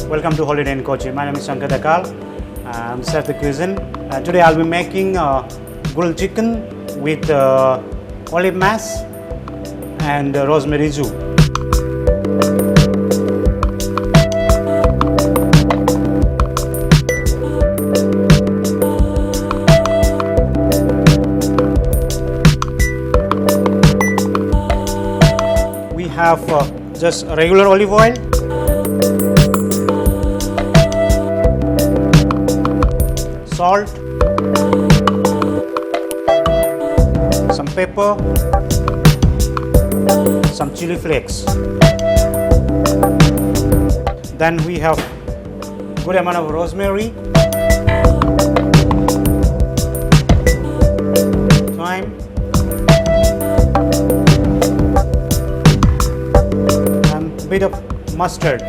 Welcome to Holiday in Kochi. My name is Shankar Dakal. I'm chef the cuisine. Today I'll be making grilled chicken with olive mash and rosemary jus. We have just regular olive oil, salt, some pepper, some chili flakes. Then we have good amount of rosemary, thyme, and bit of mustard.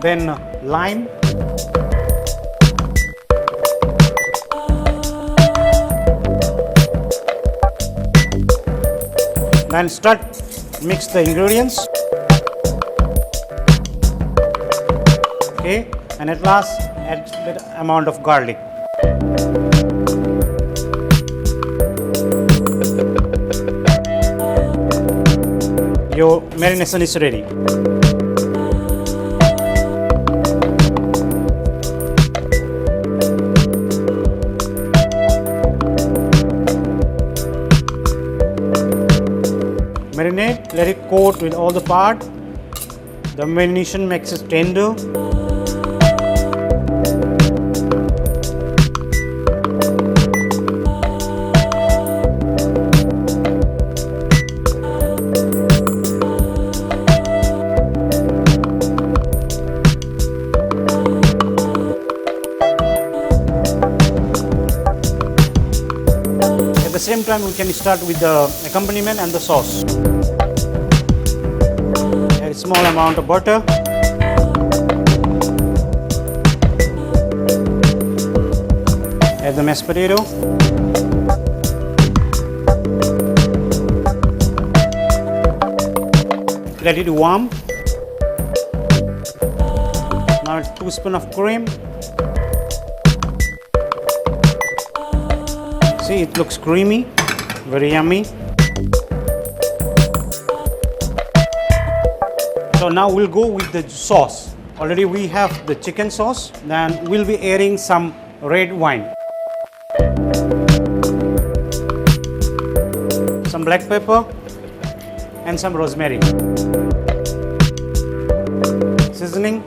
Then lime, then start mix the ingredients. Okay, and at last add a bit amount of garlic. Your marination is ready. Marinate, let it coat with all the part. The marination makes it tender. At the same time, we can start with the accompaniment and the sauce. Add a small amount of butter. Add the mashed potato. Let it warm. Now 2 spoons of cream. See, it looks creamy, very yummy. So now we'll go with the sauce. Already we have the chicken sauce. Then we'll be adding some red wine, some black pepper, and some rosemary. Seasoning.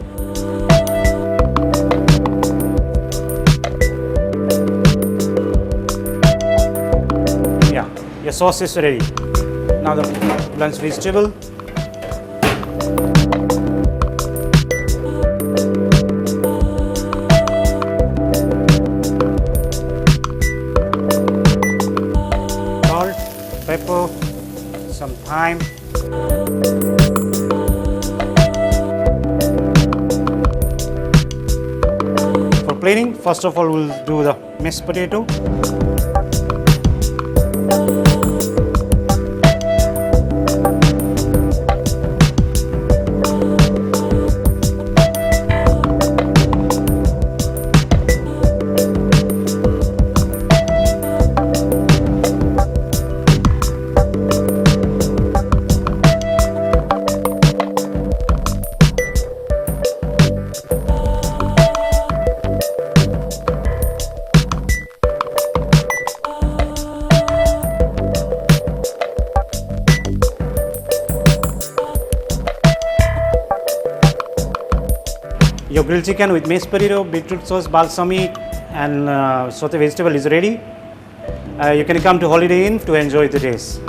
Your sauce is ready. Now the blanched vegetable. Salt, pepper, some thyme. For plating, first of all we'll do the mashed potato. Your grilled chicken with mashed potato, beetroot sauce, balsamic, and sauté vegetable is ready. You can come to Holiday Inn to enjoy the taste.